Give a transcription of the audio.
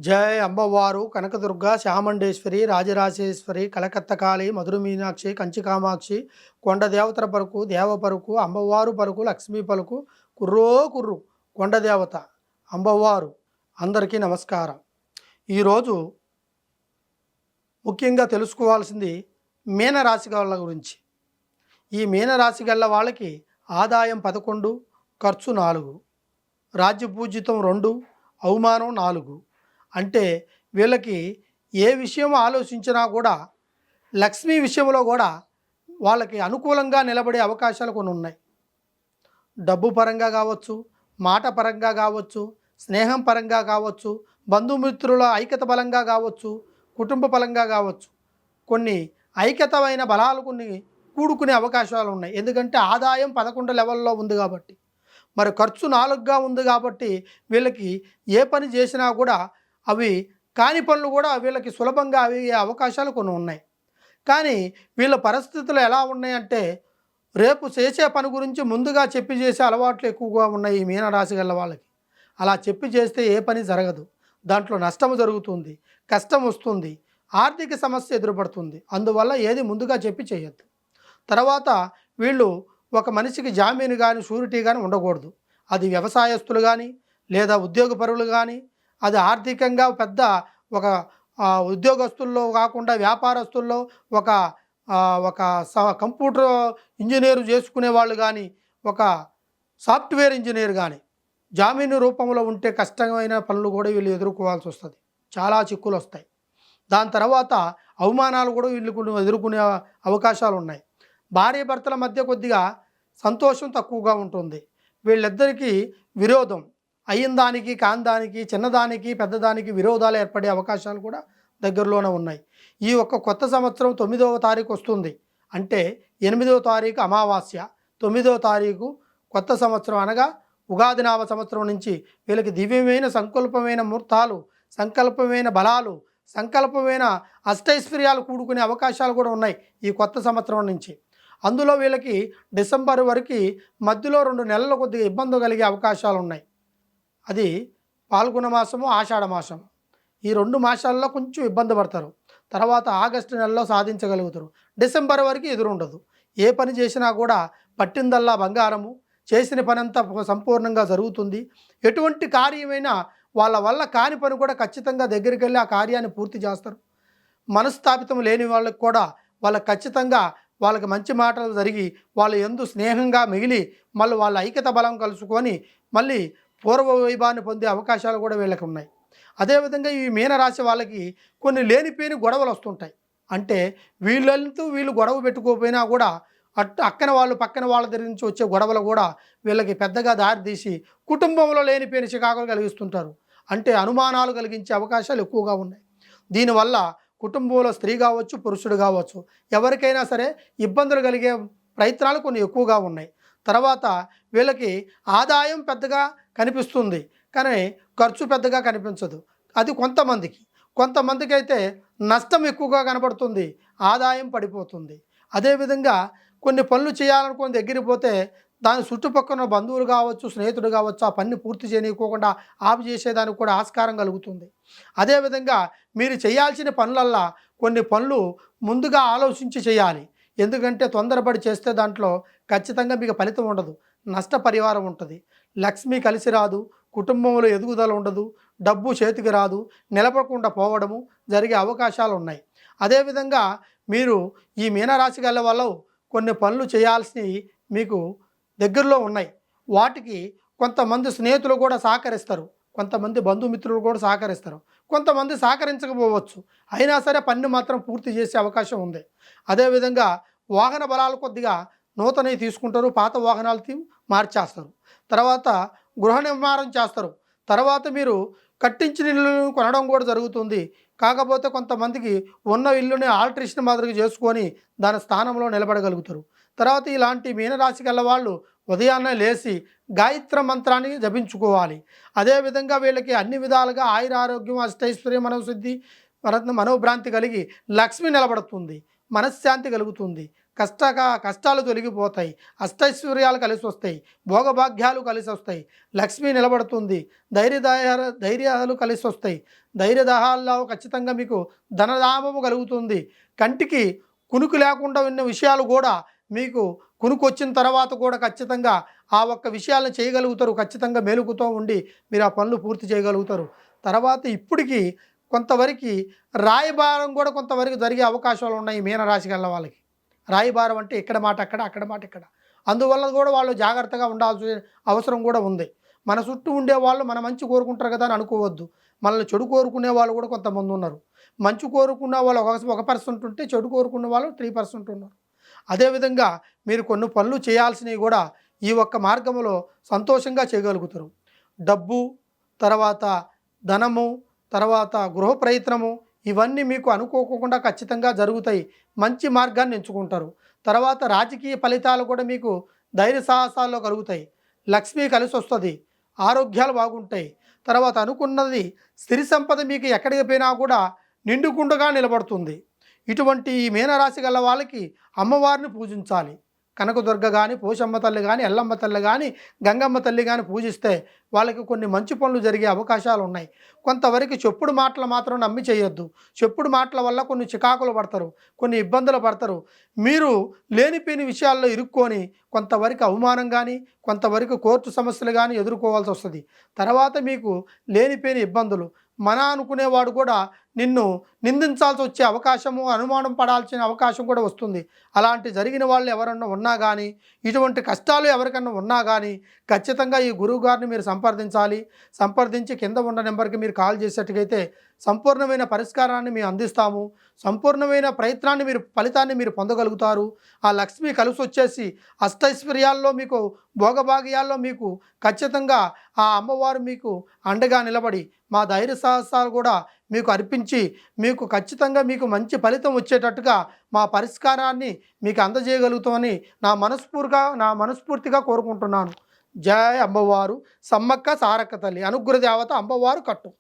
జయ అమ్మవారు కనకదుర్గ చాముండేశ్వరి రాజరాజేశ్వరి కలకత్తకాళి మధుర మీనాక్షి కంచి కామాక్షి కొండ దేవతల పలుకు దేవ పలుకు అమ్మవారు పలుకు లక్ష్మీ పలుకు కుర్రో కుర్రు కొండ దేవత అమ్మవారు అందరికీ నమస్కారం. ఈరోజు ముఖ్యంగా తెలుసుకోవాల్సింది మీనరాశి వాళ్ళ గురించి. ఈ మీనరాశి గల వాళ్ళకి ఆదాయం 11, ఖర్చు 4, రాజ్యపూజితం 2, అవమానం 4. అంటే వీళ్ళకి ఏ విషయం ఆలోచించినా కూడా లక్ష్మీ విషయంలో కూడా వాళ్ళకి అనుకూలంగా నిలబడే అవకాశాలు కొన్ని ఉన్నాయి. డబ్బు పరంగా కావచ్చు, మాట పరంగా కావచ్చు, స్నేహం పరంగా కావచ్చు, బంధుమిత్రుల ఐక్యత బలంగా కావచ్చు, కుటుంబ పరంగా కావచ్చు. కొన్ని ఐక్యతమైన బలాలు కొన్ని కూడుకునే అవకాశాలు ఉన్నాయి. ఎందుకంటే ఆదాయం 11 లెవెల్లో ఉంది కాబట్టి, మరి ఖర్చు 4గా ఉంది కాబట్టి వీళ్ళకి ఏ పని చేసినా కూడా అవి కాని పనులు కూడా వీళ్ళకి సులభంగా అయ్యే అవకాశాలు కొన్ని ఉన్నాయి. కానీ వీళ్ళ పరిస్థితులు ఎలా ఉన్నాయంటే రేపు చేసే పని గురించి ముందుగా చెప్పి చేసే అలవాట్లు ఎక్కువగా ఉన్నాయి ఈ మీనరాశి గల వాళ్ళకి. అలా చెప్పి చేస్తే ఏ పని జరగదు, దాంట్లో నష్టం జరుగుతుంది, కష్టం వస్తుంది, ఆర్థిక సమస్య ఎదురుపడుతుంది. అందువల్ల ఏది ముందుగా చెప్పి చేయొద్దు. తర్వాత వీళ్ళు ఒక మనిషికి జామీను కానీ షూరిటీ కానీ ఉండకూడదు. అది వ్యవసాయస్తులు కానీ లేదా ఉద్యోగపరులు కానీ, అది ఆర్థికంగా పెద్ద ఒక ఉద్యోగస్తుల్లో కాకుండా వ్యాపారస్తుల్లో ఒక ఒక కంప్యూటర్ ఇంజనీరు చేసుకునే వాళ్ళు కానీ, ఒక సాఫ్ట్వేర్ ఇంజనీర్ కానీ జామీను రూపంలో ఉంటే కష్టమైన పనులు కూడా వీళ్ళు ఎదుర్కోవాల్సి వస్తుంది. చాలా చిక్కులు వస్తాయి. దాని తర్వాత అవమానాలు కూడా వీళ్ళు ఎదుర్కొనే అవకాశాలు ఉన్నాయి. భార్య భర్తల మధ్య కొద్దిగా సంతోషం తక్కువగా ఉంటుంది. వీళ్ళిద్దరికీ విరోధం, అయిన దానికి కాని దానికి, చిన్నదానికి పెద్దదానికి విరోధాలు ఏర్పడే అవకాశాలు కూడా దగ్గరలోనే ఉన్నాయి. ఈ కొత్త సంవత్సరం 9వ తారీఖు వస్తుంది. అంటే 8వ తారీఖు అమావాస్య, 9వ తారీఖు కొత్త సంవత్సరం అనగా ఉగాది నామ సంవత్సరం నుంచి వీళ్ళకి దివ్యమైన సంకల్పమైన ముహూర్తాలు, సంకల్పమైన బలాలు, సంకల్పమైన అష్టైశ్వర్యాలు కూడుకునే అవకాశాలు కూడా ఉన్నాయి ఈ కొత్త సంవత్సరం నుంచి. అందులో వీళ్ళకి డిసెంబర్ వరకు మధ్యలో 2 నెలల కొద్దిగా ఇబ్బంది కలిగే అవకాశాలు ఉన్నాయి. అది పాల్గొన మాసము, ఆషాఢ మాసము. ఈ 2 మాసాల్లో కొంచెం ఇబ్బంది పడతారు. తర్వాత ఆగస్టు నెలలో సాధించగలుగుతారు. డిసెంబర్ వరకు ఎదురుండదు. ఏ పని చేసినా కూడా పట్టిందల్లా బంగారము, చేసిన పనంతా సంపూర్ణంగా జరుగుతుంది. ఎటువంటి కార్యమైనా వాళ్ళ వల్ల కాని పని కూడా ఖచ్చితంగా దగ్గరికి వెళ్ళి ఆ కార్యాన్ని పూర్తి చేస్తారు. మనస్తాపితం లేని వాళ్ళకి కూడా వాళ్ళకి ఖచ్చితంగా వాళ్ళకి మంచి మాటలు జరిగి వాళ్ళు ఎందు స్నేహంగా మిగిలి మళ్ళీ వాళ్ళ ఐక్యత బలం కలుసుకొని మళ్ళీ పూర్వ వైభవాన్ని పొందే అవకాశాలు కూడా వీళ్ళకి ఉన్నాయి. అదేవిధంగా ఈ మీనరాశి వాళ్ళకి కొన్ని లేనిపోయిన గొడవలు వస్తుంటాయి. అంటే వీళ్ళంతూ వీళ్ళు గొడవ పెట్టుకోకపోయినా కూడా అక్కన వాళ్ళు పక్కన వాళ్ళ దగ్గర నుంచి వచ్చే గొడవలు కూడా వీళ్ళకి పెద్దగా దారితీసి కుటుంబంలో లేనిపోయిన చికాకులు కలిగిస్తుంటారు. అంటే అనుమానాలు కలిగించే అవకాశాలు ఎక్కువగా ఉన్నాయి. దీనివల్ల కుటుంబంలో స్త్రీ కావచ్చు, పురుషుడు కావచ్చు, ఎవరికైనా సరే ఇబ్బందులు కలిగే ప్రయత్నాలు కొన్ని ఎక్కువగా ఉన్నాయి. తర్వాత వీళ్ళకి ఆదాయం పెద్దగా కనిపిస్తుంది, కానీ ఖర్చు పెద్దగా కనిపించదు. అది కొంతమందికి అయితే నష్టం ఎక్కువగా కనబడుతుంది, ఆదాయం పడిపోతుంది. అదేవిధంగా కొన్ని పనులు చేయాలనుకుని దగ్గరికి పోతే దాని చుట్టుపక్కల బంధువులు కావచ్చు, స్నేహితుడు కావచ్చు, ఆ పని పూర్తి చేయనీయకోకుండా ఆపు చేసేదానికి కూడా ఆస్కారం కలుగుతుంది. అదేవిధంగా మీరు చేయాల్సిన పనులల్లా కొన్ని పనులు ముందుగా ఆలోచించి చేయాలి. ఎందుకంటే తొందరపడి చేస్తే దాంట్లో ఖచ్చితంగా మీకు ఫలితం ఉండదు, నష్టపరిహారం ఉంటుంది. లక్ష్మి కలిసి రాదు, కుటుంబంలో ఎదుగుదల ఉండదు, డబ్బు చేతికి రాదు, నిలబడకుండా పోవడము జరిగే అవకాశాలు ఉన్నాయి. అదేవిధంగా మీరు ఈ మీనరాశి గల వాళ్ళు కొన్ని పనులు చేయాల్సినవి మీకు దగ్గరలో ఉన్నాయి. వాటికి కొంతమంది స్నేహితులు కూడా సహకరిస్తారు, కొంతమంది బంధుమిత్రులు కూడా సహకరిస్తారు, కొంతమంది సహకరించకపోవచ్చు. అయినా సరే పని మాత్రం పూర్తి చేసే అవకాశం ఉంది. అదేవిధంగా వాహన బలాలు కొద్దిగా నూతనవి తీసుకుంటారు, పాత వాహనాలు మార్చేస్తారు. తర్వాత గృహ నిర్మాణం చేస్తారు. తర్వాత మీరు కట్టించిన ఇల్లును కొనడం కూడా జరుగుతుంది. కాకపోతే కొంతమందికి ఉన్న ఇల్లుని ఆల్ట్రేషన్ మాదిరిగా చేసుకొని దాని స్థానంలో నిలబడగలుగుతారు. తర్వాత ఇలాంటి మీనరాశి గల వాళ్ళు ఉదయాన్నే లేచి గాయత్ర మంత్రాన్ని జపించుకోవాలి. అదేవిధంగా వీళ్ళకి అన్ని విధాలుగా ఆయురారోగ్యం, అష్టైశ్వర్యం, మనోసిద్ధి, మనోభ్రాంతి కలిగి లక్ష్మి నిలబడుతుంది, మనశ్శాంతి కలుగుతుంది, కష్టాలు తొలగిపోతాయి, అష్టైశ్వర్యాలు కలిసి వస్తాయి, భోగభాగ్యాలు కలిసి వస్తాయి, లక్ష్మి నిలబడుతుంది, ధైర్యాలు కలిసి వస్తాయి, ధైర్యదాహాల్లో ఖచ్చితంగా మీకు ధనలాభము కలుగుతుంది. కంటికి కునుకు లేకుండా ఉన్న విషయాలు కూడా మీకు కునుకు వచ్చిన తర్వాత కూడా ఖచ్చితంగా ఆ ఒక్క విషయాలను చేయగలుగుతారు. ఖచ్చితంగా మేలుకుతో ఉండి మీరు ఆ పనులు పూర్తి చేయగలుగుతారు. తర్వాత ఇప్పటికీ కొంతవరకు రాయబారం కూడా కొంతవరకు జరిగే అవకాశాలు ఉన్నాయి మీనరాశి గల వాళ్ళకి. రాయబారం అంటే ఇక్కడ మాట అక్కడ, అక్కడ మాట ఇక్కడ. అందువల్ల కూడా వాళ్ళు జాగ్రత్తగా ఉండాల్సిన అవసరం కూడా ఉంది. మన చుట్టూ ఉండేవాళ్ళు మన మంచి కోరుకుంటారు కదా అని అనుకోవద్దు. మనల్ని చెడు కోరుకునే వాళ్ళు కూడా కొంతమంది ఉన్నారు. మంచి కోరుకున్న వాళ్ళు 1% ఉంటే చెడు కోరుకున్న వాళ్ళు 3% ఉన్నారు. అదేవిధంగా మీరు కొన్ని పనులు చేయాల్సినవి కూడా ఈ ఒక్క మార్గంలో సంతోషంగా చేయగలుగుతారు. డబ్బు, తర్వాత ధనము, తర్వాత గృహ ప్రయత్నము ఇవన్నీ మీకు అనుకోకుండా ఖచ్చితంగా జరుగుతాయి. మంచి మార్గాన్ని ఎంచుకుంటారు. తర్వాత రాజకీయ ఫలితాలు కూడా మీకు ధైర్య సాహసాల్లో కలుగుతాయి. లక్ష్మి కలిసి వస్తుంది, ఆరోగ్యాలు బాగుంటాయి. తర్వాత అనుకున్నది స్థిర సంపద మీకు ఎక్కడికి పోయినా కూడా నిండుకుండగా నిలబడుతుంది. ఇటువంటి ఈ మీనరాశి గల వాళ్ళకి అమ్మవారిని పూజించాలి. కనకదుర్గ కానీ, పోషమ్మ తల్లి కానీ, ఎల్లమ్మ తల్లి కానీ, గంగమ్మ తల్లి కానీ పూజిస్తే వాళ్ళకి కొన్ని మంచి పనులు జరిగే అవకాశాలు ఉన్నాయి. కొంతవరకు చెప్పుడు మాటలు మాత్రం నమ్మి చేయొద్దు. చెప్పుడు మాటల వల్ల కొన్ని చికాకులు పడతారు, కొన్ని ఇబ్బందులు పడతారు. మీరు లేనిపోయిన విషయాల్లో ఇరుక్కొని కొంతవరకు అవమానం కానీ, కొంతవరకు కోర్టు సమస్యలు కానీ ఎదుర్కోవాల్సి వస్తుంది. తర్వాత మీకు లేనిపోయిన ఇబ్బందులు అనుకునేవాడు కూడా నిన్ను నిందించాల్సి వచ్చే అవకాశము, అనుమానం పడాల్సిన అవకాశం కూడా వస్తుంది. అలాంటి జరిగిన వాళ్ళు ఎవరన్నా ఉన్నా కానీ, ఇటువంటి కష్టాలు ఎవరికన్నా ఉన్నా కానీ ఖచ్చితంగా ఈ గురువు గారిని మీరు సంప్రదించి కింద ఉన్న నెంబర్కి మీరు కాల్ చేసేట్టుగైతే సంపూర్ణమైన పరిష్కారాన్ని మేము అందిస్తాము. సంపూర్ణమైన ఫలితాన్ని మీరు పొందగలుగుతారు. ఆ లక్ష్మి కలిసి వచ్చేసి అష్టైశ్వర్యాల్లో మీకు, భోగభాగ్యాల్లో మీకు ఖచ్చితంగా ఆ అమ్మవారు మీకు అండగా నిలబడి మా ధైర్య సాహసాలు కూడా మీకు అర్పించి మీకు ఖచ్చితంగా మీకు మంచి ఫలితం వచ్చేటట్టుగా మా పరిష్కారాన్ని మీకు అందజేయగలుగుతామని నా మనస్ఫూర్తిగా కోరుకుంటున్నాను. జయ అమ్మవారు సమ్మక్క సారక్క తల్లి అనుగ్రహ దేవత అమ్మవారు కట్టు.